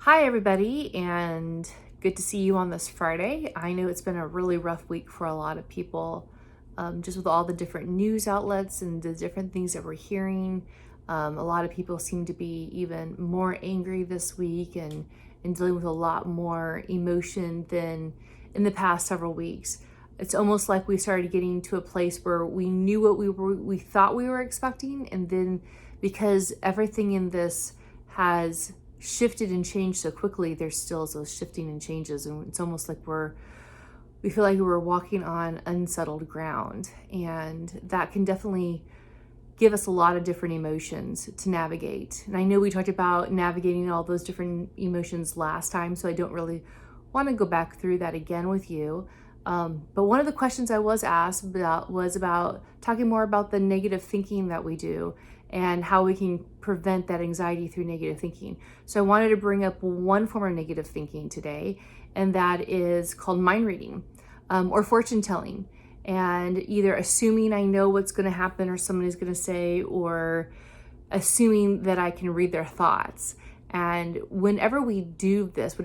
Hi, everybody, and good to see you on this Friday. I know it's been a really rough week for a lot of people, just with all the different news outlets and the different things that we're hearing. A lot of people seem to be even more angry this week and dealing with a lot more emotion than in the past several weeks. It's almost like we started getting to a place where we knew what we thought we were expecting, and then because everything in this has shifted and changed so quickly, there's still those shifting and changes, and it's almost like we feel like we're walking on unsettled ground, and that can definitely give us a lot of different emotions to navigate. And I know we talked about navigating all those different emotions last time, so I don't really want to go back through that again with you. But one of the questions I was asked about was about talking more about the negative thinking that we do and how we can prevent that anxiety through negative thinking. So I wanted to bring up one form of negative thinking today, and that is called mind reading or fortune telling. And either assuming I know what's going to happen or someone is going to say, or assuming that I can read their thoughts. And whenever we do this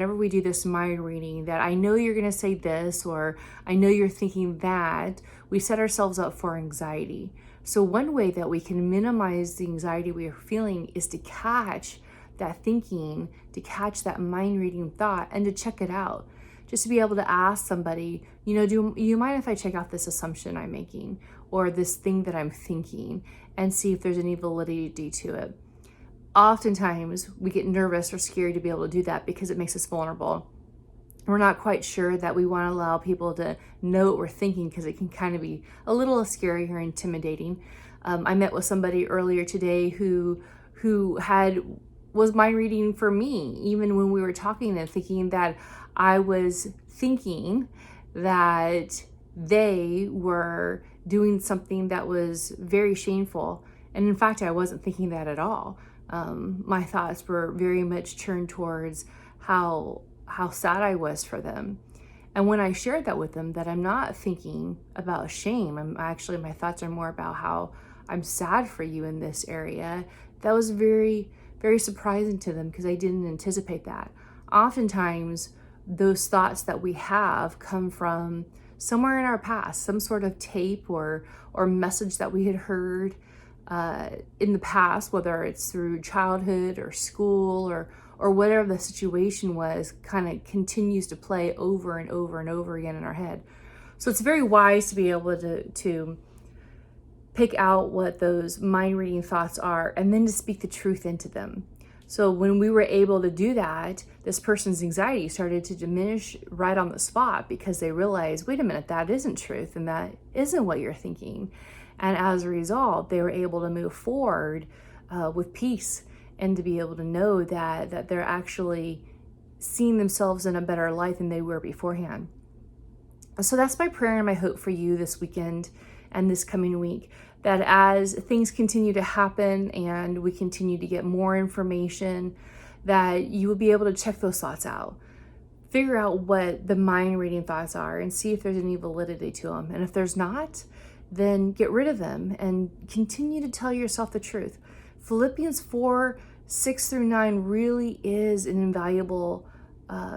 mind reading, that I know you're going to say this, or I know you're thinking that, we set ourselves up for anxiety. So one way that we can minimize the anxiety we are feeling is to catch that thinking, to catch that mind reading thought, and to check it out. Just to be able to ask somebody, do you mind if I check out this assumption I'm making, or this thing that I'm thinking, and see if there's any validity to it. Oftentimes we get nervous or scared to be able to do that because it makes us vulnerable. We're not quite sure that we want to allow people to know what we're thinking, because it can kind of be a little scary or intimidating. I met with somebody earlier today who was mind reading for me, even when we were talking, and thinking that I was thinking that they were doing something that was very shameful. And in fact, I wasn't thinking that at all. My thoughts were very much turned towards how sad I was for them. And when I shared that with them, that I'm not thinking about shame, my thoughts are more about how I'm sad for you in this area, that was very, very surprising to them, because I didn't anticipate that. Oftentimes, those thoughts that we have come from somewhere in our past, some sort of tape or message that we had heard in the past, whether it's through childhood or school or whatever the situation was, kind of continues to play over and over and over again in our head. So it's very wise to be able to pick out what those mind reading thoughts are, and then to speak the truth into them. So when we were able to do that, this person's anxiety started to diminish right on the spot, because they realized, wait a minute, that isn't truth, and that isn't what you're thinking. And as a result, they were able to move forward with peace, and to be able to know that they're actually seeing themselves in a better light than they were beforehand. So that's my prayer and my hope for you this weekend and this coming week, that as things continue to happen and we continue to get more information, that you will be able to check those thoughts out. Figure out what the mind reading thoughts are and see if there's any validity to them. And if there's not, then get rid of them and continue to tell yourself the truth. Philippians 4:6-9 really is an invaluable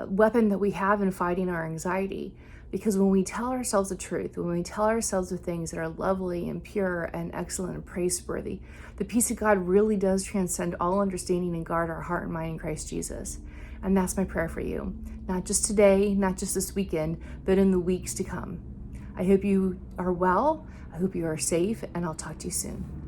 weapon that we have in fighting our anxiety. Because when we tell ourselves the truth, when we tell ourselves the things that are lovely and pure and excellent and praiseworthy, the peace of God really does transcend all understanding and guard our heart and mind in Christ Jesus. And that's my prayer for you. Not just today, not just this weekend, but in the weeks to come. I hope you are well. I hope you are safe, and I'll talk to you soon.